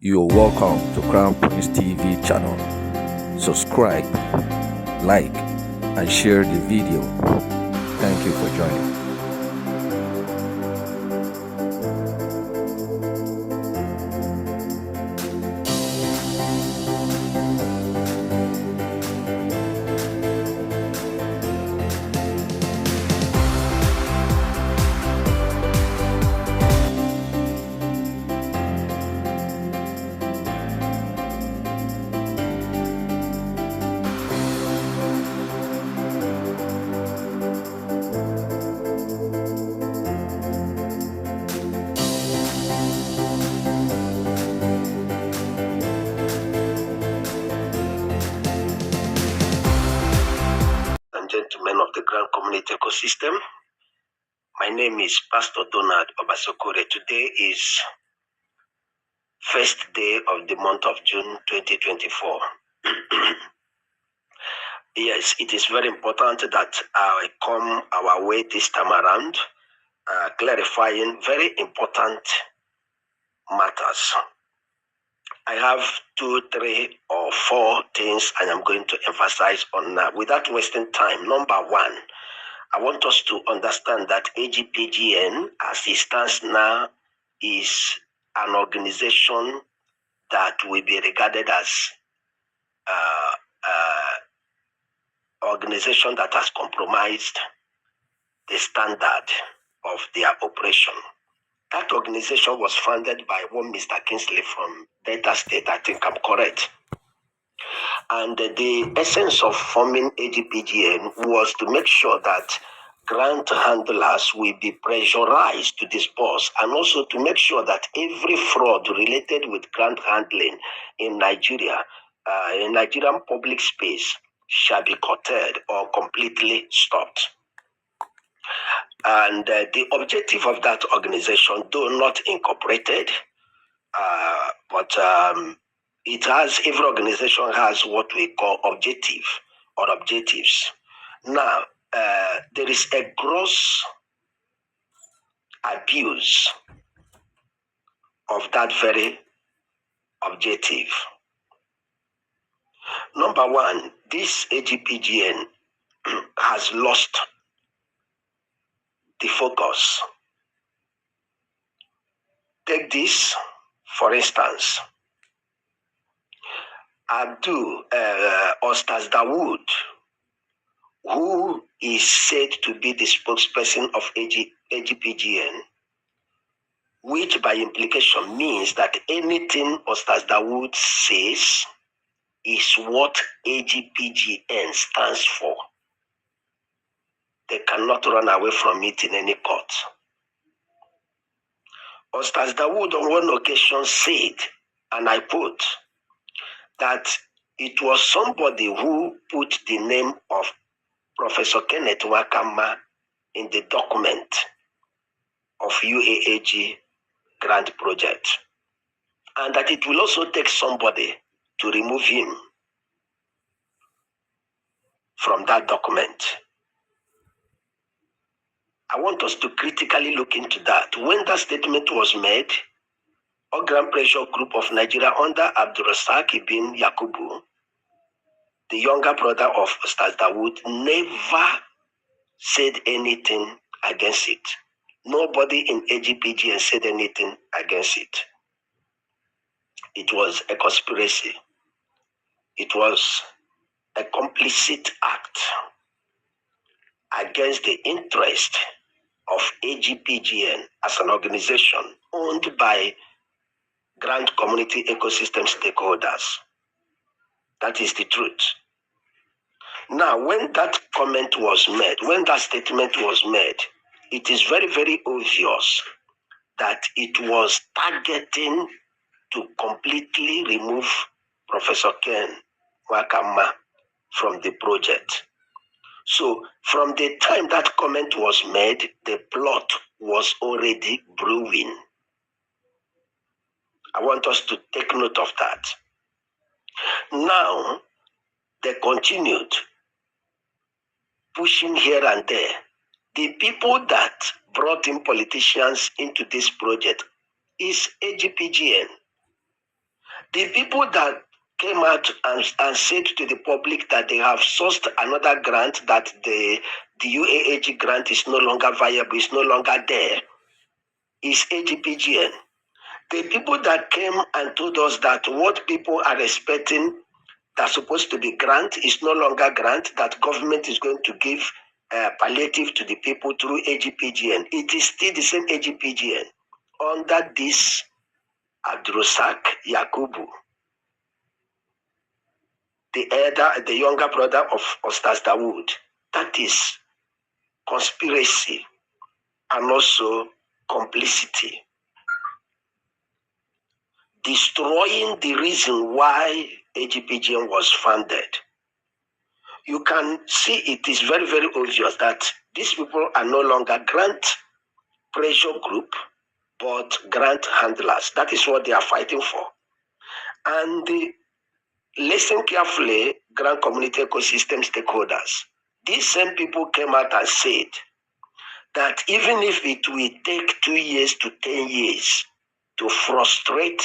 You're welcome to Crown Prince TV channel. Subscribe, like, and share the video. Thank you for joining. Gentlemen of the Grand Community Ecosystem. My name is Pastor Donald Obasokore. Today is first day of the month of June 2024. Yes, it is very important that I come our way this time around, clarifying very important matters. I have 2, 3, or 4 things I am going to emphasize on now. Without wasting time, number one, I want us to understand that AGPGN, as it stands now, is an organization that will be regarded as organization that has compromised the standard of their operation. That organization was founded by one Mr. Kingsley from Delta State, I think I'm correct. And the essence of forming AGPGN was to make sure that grant handlers will be pressurized to disburse, and also to make sure that every fraud related with grant handling in Nigeria, in Nigerian public space, shall be curtailed or completely stopped. And the objective of that organization, though not incorporated, but it has, every organization has what we call objective or objectives. Now, there is a gross abuse of that very objective. Number one, this AGPGN has lost the focus. Take this, for instance. Abdul Ostas Dawood, who is said to be the spokesperson of AGPGN, which by implication means that anything Ostas Dawood says is what AGPGN stands for. They cannot run away from it in any court. Ostas Dawood on one occasion said, and I quote, that it was somebody who put the name of Professor Kenneth Wakama in the document of UAAG grant project, and that it will also take somebody to remove him from that document. I want us to critically look into that. When that statement was made, our Grand Pressure Group of Nigeria under Abdurrazak ibn Yakubu, the younger brother of Ustaz Dawood, never said anything against it. Nobody in AGPGN said anything against it. It was a conspiracy. It was a complicit act against the interest of AGPGN as an organization owned by Grand Community Ecosystem stakeholders. That is the truth. Now, when that comment was made, when that statement was made, it is very, very obvious that it was targeting to completely remove Professor Ken Wakama from the project. So, from the time that comment was made, the plot was already brewing. I want us to take note of that. Now, they continued pushing here and there. The people that brought in politicians into this project is AGPGN. The people that came out and said to the public that they have sourced another grant, that the UAAG grant is no longer viable, is no longer there, is AGPGN. The people that came and told us that what people are expecting that's supposed to be grant is no longer grant, that government is going to give palliative to the people through AGPGN. It is still the same AGPGN under this Abdurrazak Yakubu, the younger brother of Ustaz Dawood. That is conspiracy and also complicity. Destroying the reason why AGPGN was founded. You can see it is very, very obvious that these people are no longer grant pressure group, but grant handlers. That is what they are fighting for. And listen carefully, grant community ecosystem stakeholders. These same people came out and said that even if it will take 2 years to 10 years to frustrate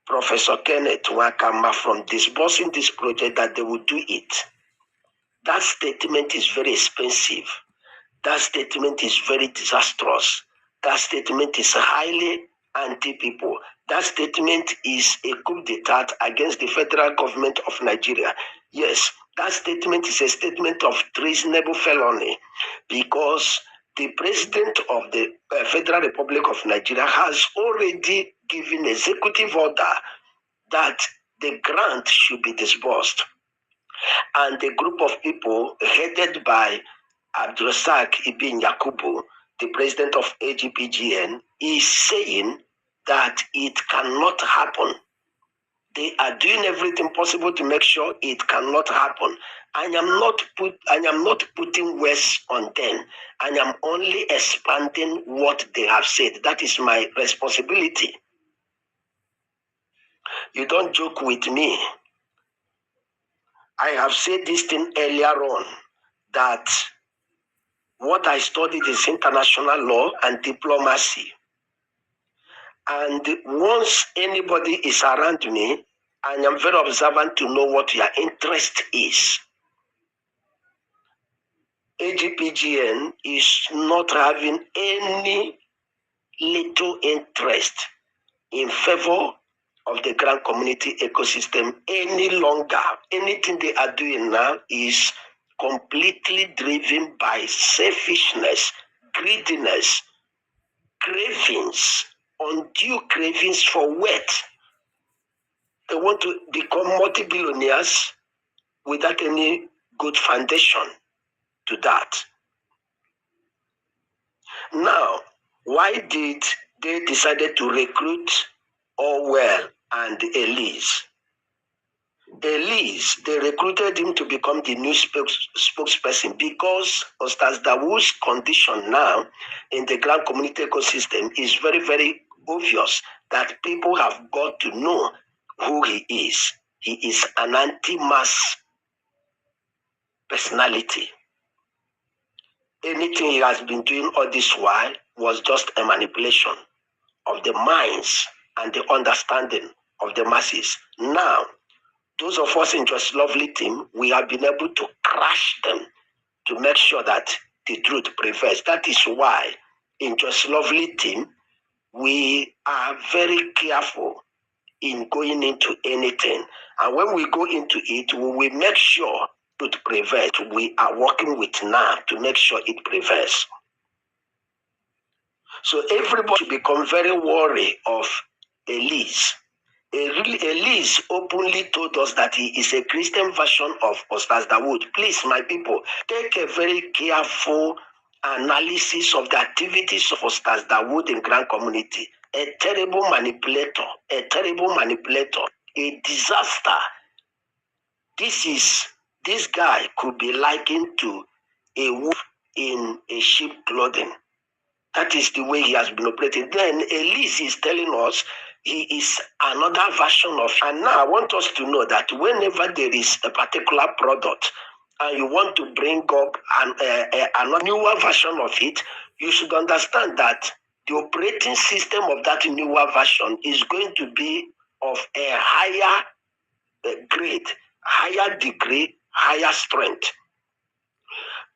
Professor Kenneth Wakama from disbursing this project, that they will do it. That statement is very expensive. That statement is very disastrous. That statement is highly anti-people. That statement is a coup d'etat against the federal government of Nigeria. Yes, that statement is a statement of treasonable felony, because the president of the Federal Republic of Nigeria has already given executive order that the grant should be disbursed. And the group of people headed by Abdurrazak Ibn Yakubu, the president of AGPGN, is saying that it cannot happen. They are doing everything possible to make sure it cannot happen. I am not putting words on them. I am only expanding what they have said. That is my responsibility. You don't joke with me. I have said this thing earlier on, that what I studied is international law and diplomacy. And once anybody is around me, I am very observant to know what your interest is. AGPGN is not having any little interest in favor of the grand community ecosystem any longer. Anything they are doing now is completely driven by selfishness, greediness, cravings, undue cravings for wealth. They want to become multi-billionaires without any good foundation to that. Now, why did they decided to recruit Orwell and Elise? Elise, they recruited him to become the new spokesperson, because Ustaz Dawood's condition now in the grand community ecosystem is very, very obvious, that people have got to know who he is. He is an anti-mass personality. Anything he has been doing all this while was just a manipulation of the minds and the understanding of the masses. Now, those of us in Just Lovely team, we have been able to crush them to make sure that the truth prevails. That is why in Just Lovely team, we are very careful in going into anything. And when we go into it, we will make sure it prevails. We are working with now to make sure it prevails. So everybody should become very wary of Elise. Elise openly told us that he is a Christian version of Ustaz Dawood. Please, my people, take a very careful analysis of the activities of Ustaz Dawood in grand community. A terrible manipulator, a disaster. This guy could be likened to a wolf in a sheep clothing. That is the way he has been operating. Then Elise is telling us he is another version of, and now I want us to know that whenever there is a particular product and you want to bring up a newer version of it, you should understand that the operating system of that newer version is going to be of a higher grade, higher degree, higher strength.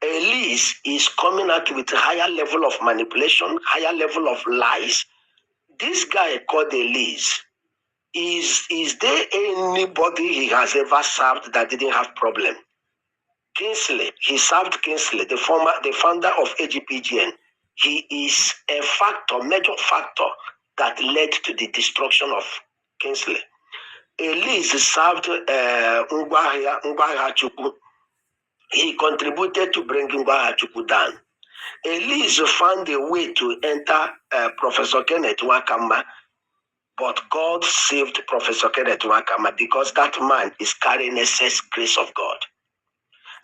Elise is coming out with a higher level of manipulation, higher level of lies. This guy called Elise, is there anybody he has ever served that didn't have problem? Kingsley, he served Kingsley, the founder of AGPGN. He is a factor, major factor that led to the destruction of Kingsley. Elise served Ngwaha Chukwu. He contributed to bringing Ngwaha Chukwu down. Elise found a way to enter Professor Kenneth Wakama, but God saved Professor Kenneth Wakama because that man is carrying excess grace of God.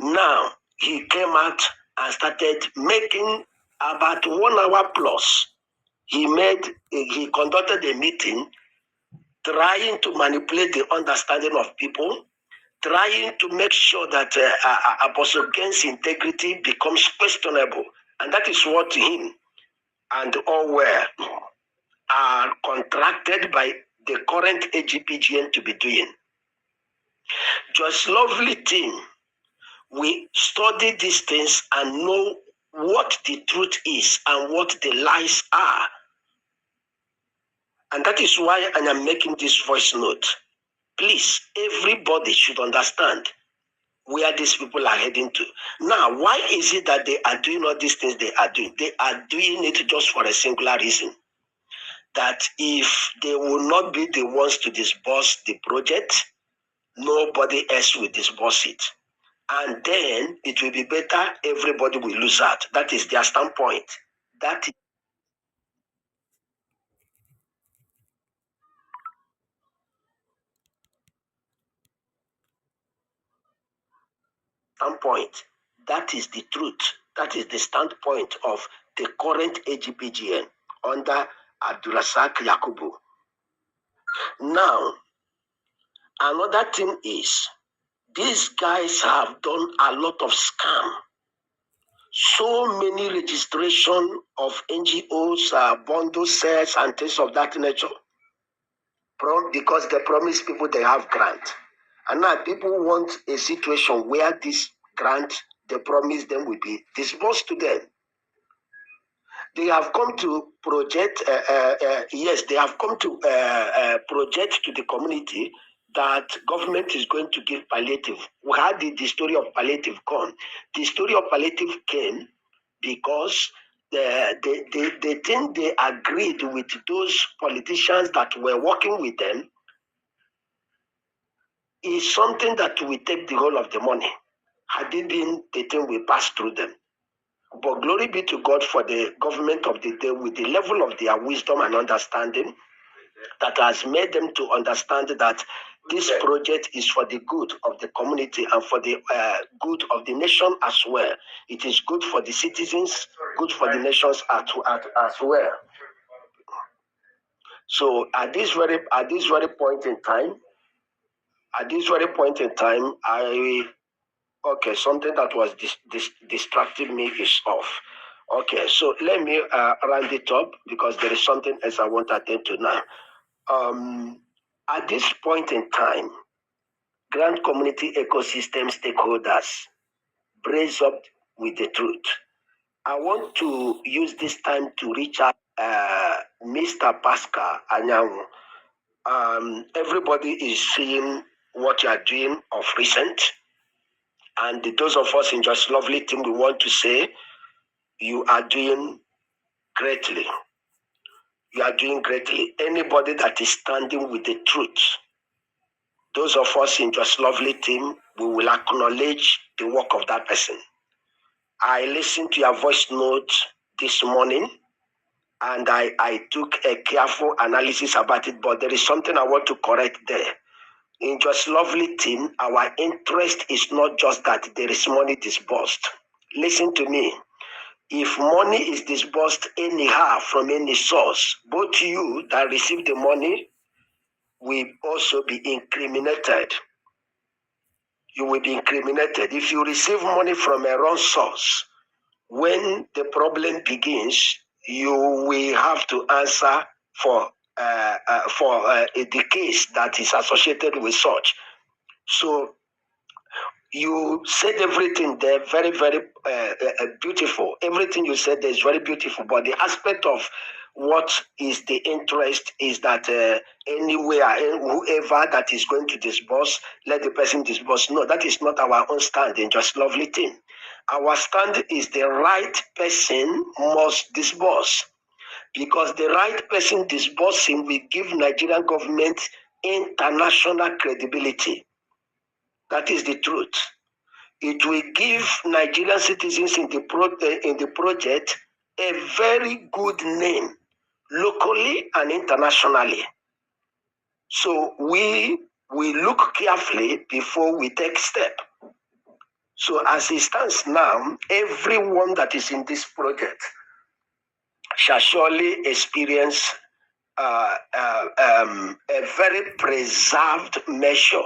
Now, he came out and started making about 1 hour plus. He conducted a meeting trying to manipulate the understanding of people, trying to make sure that Apostle Ken's integrity becomes questionable. And that is what him and all are contracted by the current AGPGN to be doing. Just lovely team, we study these things and know what the truth is and what the lies are. And that is why I am making this voice note. Please, everybody should understand where these people are heading to. Now, why is it that they are doing all these things they are doing? They are doing it just for a singular reason. That if they will not be the ones to disburse the project, nobody else will disburse it. And then it will be better, everybody will lose out. That is their standpoint. That is standpoint. That is the truth. That is the standpoint of the current AGPGN under Abdulrazak Yakubu. Now, another thing is, these guys have done a lot of scam. So many registration of NGOs, bundle sales, and things of that nature. Because they promise people they have grant. And now people want a situation where this grant, they promise them will be disbursed to them. They have come to project, they have come to project to the community that government is going to give palliative. How did the story of palliative come? The story of palliative came because the thing they agreed with those politicians that were working with them is something that will take the whole of the money. Had it been the thing we passed through them. But glory be to God for the government of the day with the level of their wisdom and understanding that has made them to understand that this project is for the good of the community and for the good of the nation as well. It is good for the citizens, good for the nations as well. So at this very point in time, something that was distracting me is off. Okay, so let me round it up because there is something else I want to attend to now. At this point in time, Grand Community Ecosystem stakeholders brace up with the truth. I want to use this time to reach out Mr. Pascal Anyanwu. Everybody is seeing what you are doing of recent. And those of us in Just Lovely team, we want to say you are doing greatly. You are doing greatly. Anybody that is standing with the truth, those of us in Just Lovely team, we will acknowledge the work of that person. I listened to your voice note this morning, and I took a careful analysis about it, but there is something I want to correct there. In Just Lovely team, our interest is not just that there is money disbursed. Listen to me. If money is disbursed anyhow from any source, both you that receive the money will also be incriminated. You will be incriminated. If you receive money from a wrong source, when the problem begins, you will have to answer for the case that is associated with such. So you said everything there very, very beautiful. Everything you said there is very beautiful, but the aspect of what is the interest is that anywhere, whoever that is going to disburse, let the person disburse. No, that is not our own stand in Just Lovely Team. Our stand is the right person must disburse, because the right person disbursing will give Nigerian government international credibility. That is the truth. It will give Nigerian citizens in the project a very good name, locally and internationally. So we look carefully before we take step. So as it stands now, everyone that is in this project shall surely experience a very preserved measure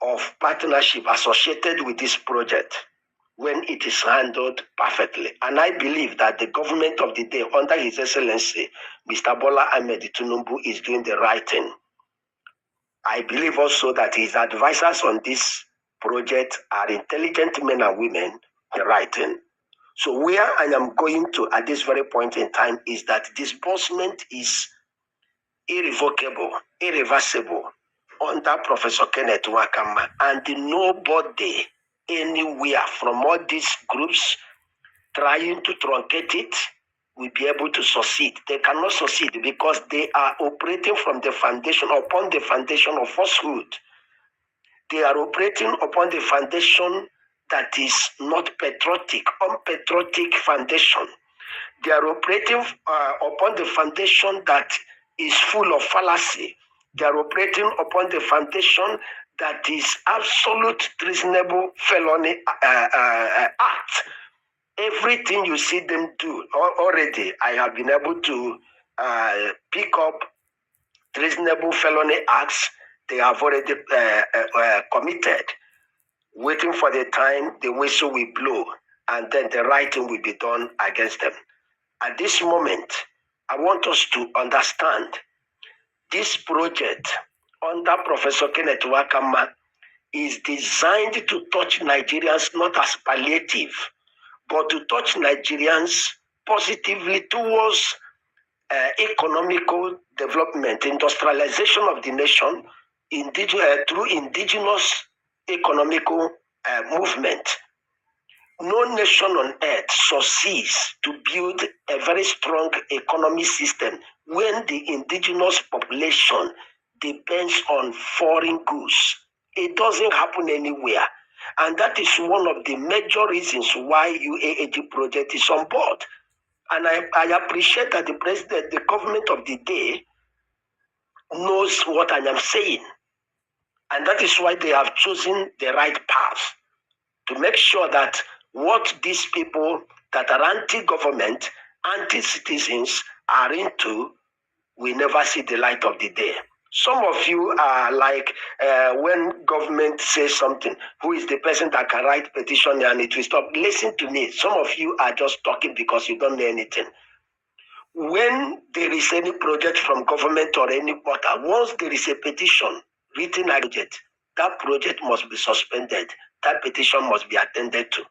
of partnership associated with this project when it is handled perfectly. And I believe that the government of the day, under His Excellency, Mr. Bola Ahmed Tinubu, is doing the right thing. I believe also that his advisors on this project are intelligent men and women, the right thing. So where I am going to at this very point in time is that disbursement is irrevocable, irreversible under Professor Kenneth Wakama, and nobody anywhere from all these groups trying to truncate it will be able to succeed. They cannot succeed because they are operating from the foundation, upon the foundation of falsehood. They are operating upon the foundation that is not patriotic, unpatriotic foundation. They are operating upon the foundation that is full of fallacy. They are operating upon the foundation that is absolute treasonable felony act. Everything you see them do already, I have been able to pick up treasonable felony acts they have already committed, waiting for the time the whistle will blow and then the right thing will be done against them. At this moment, I want us to understand this project under Professor Kenneth Wakama is designed to touch Nigerians not as palliative, but to touch Nigerians positively towards economical development, industrialization of the nation, through indigenous economical movement. No nation on earth succeeds to build a very strong economy system when the indigenous population depends on foreign goods. It doesn't happen anywhere. And that is one of the major reasons why UAAG project is on board. And I appreciate that the president, the government of the day, knows what I am saying. And that is why they have chosen the right path to make sure that what these people that are anti-government, anti-citizens are into will never see the light of the day. Some of you are like, when government says something, who is the person that can write petition and it will stop? Listen to me. Some of you are just talking because you don't know anything. When there is any project from government or any quarter, once there is a petition written project, that project must be suspended. That petition must be attended to.